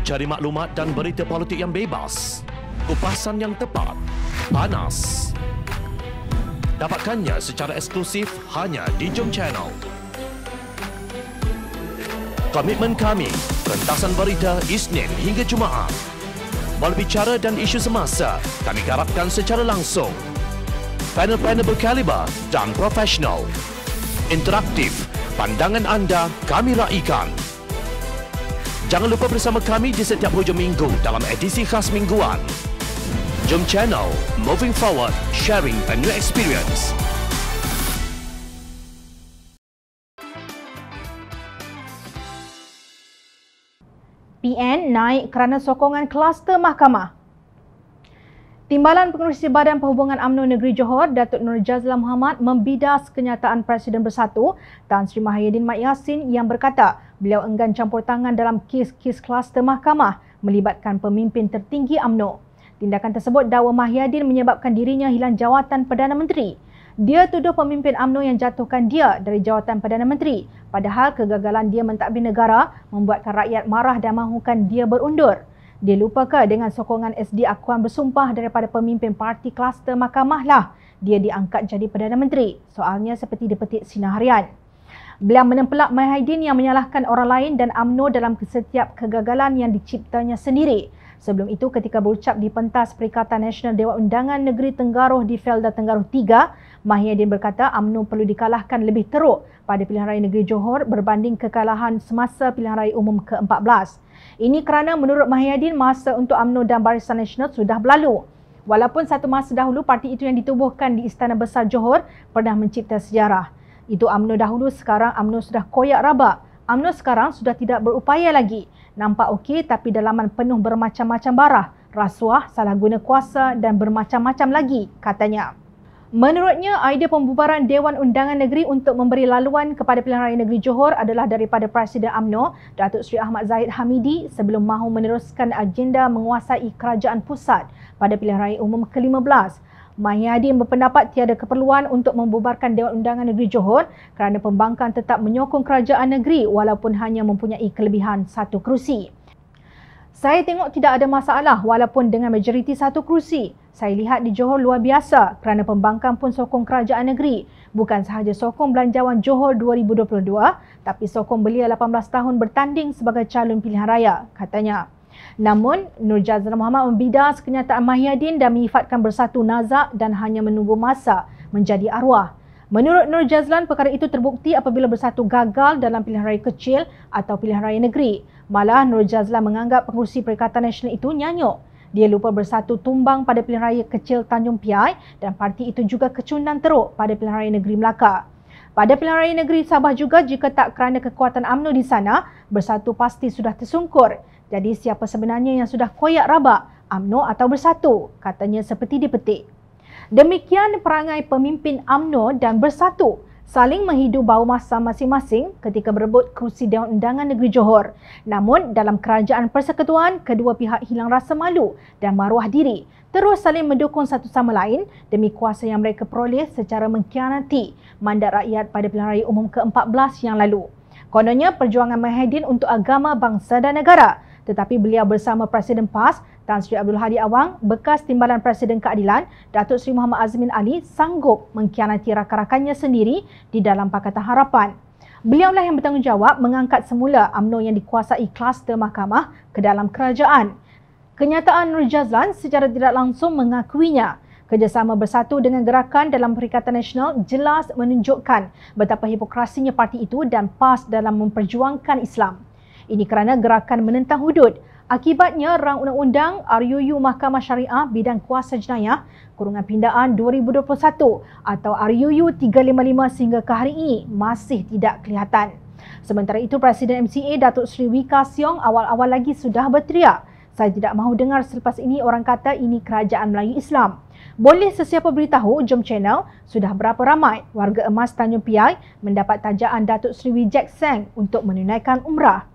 Cari maklumat dan berita politik yang bebas, kupasan yang tepat, panas. Dapatkannya secara eksklusif hanya di Jom Channel. Komitmen kami, pentasan berita Isnin hingga Jumaat. Berbicara dan isu semasa, kami garapkan secara langsung. Panel-panel berkaliber dan profesional. Interaktif, pandangan anda kami raikan. Jangan lupa bersama kami di setiap hujung minggu dalam edisi khas mingguan. Jom Channel, moving forward, sharing a new experience. PN naik kerana sokongan kluster mahkamah. Timbalan Pengerusi Badan Perhubungan UMNO Negeri Johor, Datuk Nur Jazlan Mohamad membidas kenyataan Presiden Bersatu Tan Sri Mahyidin Mat Yassin yang berkata beliau enggan campur tangan dalam kes-kes kluster mahkamah melibatkan pemimpin tertinggi UMNO. Tindakan tersebut dakwa Mahyidin menyebabkan dirinya hilang jawatan Perdana Menteri. Dia tuduh pemimpin UMNO yang jatuhkan dia dari jawatan Perdana Menteri, padahal kegagalan dia mentadbir negara membuatkan rakyat marah dan mahukan dia berundur. Dia lupa ke dengan sokongan SD akuan bersumpah daripada pemimpin parti kluster mahkamah lah dia diangkat jadi Perdana Menteri? Soalnya seperti dipetik Sinar Harian. Beliau menempelak Mahyidin yang menyalahkan orang lain dan UMNO dalam setiap kegagalan yang diciptanya sendiri. Sebelum itu, ketika berucap di pentas Perikatan Nasional Dewan Undangan Negeri Tenggaruh di Felda Tenggaruh 3, Mahyidin berkata UMNO perlu dikalahkan lebih teruk pada pilihan raya negeri Johor berbanding kekalahan semasa pilihan raya umum ke-14. Ini kerana menurut Mahyidin masa untuk UMNO dan Barisan Nasional sudah berlalu. Walaupun satu masa dahulu parti itu yang ditubuhkan di Istana Besar Johor pernah mencipta sejarah. Itu UMNO dahulu, sekarang UMNO sudah koyak rabak. UMNO sekarang sudah tidak berupaya lagi. Nampak okey tapi dalaman penuh bermacam-macam barah, rasuah, salah guna kuasa dan bermacam-macam lagi, katanya. Menurutnya, idea pembubaran Dewan Undangan Negeri untuk memberi laluan kepada pilihan raya negeri Johor adalah daripada Presiden UMNO, Datuk Seri Ahmad Zahid Hamidi sebelum mahu meneruskan agenda menguasai kerajaan pusat pada pilihan raya umum ke-15. Mahyidin berpendapat tiada keperluan untuk membubarkan Dewan Undangan Negeri Johor kerana pembangkang tetap menyokong kerajaan negeri walaupun hanya mempunyai kelebihan satu kerusi. Saya tengok tidak ada masalah walaupun dengan majoriti satu kerusi. Saya lihat di Johor luar biasa kerana pembangkang pun sokong kerajaan negeri. Bukan sahaja sokong belanjawan Johor 2022 tapi sokong belia 18 tahun bertanding sebagai calon pilihan raya, katanya. Namun, Nur Jazlan Mohamad membidas kenyataan Mahyidin dan menyifatkan Bersatu nazak dan hanya menunggu masa menjadi arwah. Menurut Nur Jazlan, perkara itu terbukti apabila Bersatu gagal dalam pilihan raya kecil atau pilihan raya negeri. Malah, Nur Jazlan menganggap pengerusi Perikatan Nasional itu nyanyuk. Dia lupa Bersatu tumbang pada pilihan raya kecil Tanjung Piai dan parti itu juga kecundang teruk pada pilihan raya negeri Melaka. Pada pilihan raya negeri Sabah juga, jika tak kerana kekuatan UMNO di sana, Bersatu pasti sudah tersungkur. Jadi siapa sebenarnya yang sudah koyak rabak, UMNO atau Bersatu? Katanya seperti dipetik. Demikian perangai pemimpin UMNO dan Bersatu saling menghidu bau masa masing-masing ketika berebut kerusi Dewan Undangan Negeri Johor. Namun dalam kerajaan persekutuan, kedua pihak hilang rasa malu dan maruah diri, terus saling mendukung satu sama lain demi kuasa yang mereka peroleh secara mengkhianati mandat rakyat pada pilihan raya umum ke-14 yang lalu. Kononnya perjuangan Mahyidin untuk agama, bangsa dan negara. Tetapi beliau bersama Presiden PAS, Tan Sri Abdul Hadi Awang, bekas Timbalan Presiden Keadilan, Datuk Seri Muhammad Azmin Ali sanggup mengkhianati rakan-rakannya sendiri di dalam Pakatan Harapan. Beliaulah yang bertanggungjawab mengangkat semula UMNO yang dikuasai kluster mahkamah ke dalam kerajaan. Kenyataan Nur Jazlan secara tidak langsung mengakuinya. Kerjasama Bersatu dengan gerakan dalam Perikatan Nasional jelas menunjukkan betapa hipokrasinya parti itu dan PAS dalam memperjuangkan Islam. Ini kerana gerakan menentang hudud. Akibatnya, Rang Undang-Undang RUU Mahkamah Syariah Bidang Kuasa Jenayah Kurungan Pindaan 2021 atau RUU 355 sehingga ke hari ini masih tidak kelihatan. Sementara itu, Presiden MCA Datuk Seri Wee Ka Siong awal-awal lagi sudah berteriak, "Saya tidak mahu dengar selepas ini orang kata ini kerajaan Melayu Islam." Boleh sesiapa beritahu Jom Channel sudah berapa ramai warga emas Tanjung Piai mendapat tajaan Datuk Seri Wee Jack Seng untuk menunaikan umrah?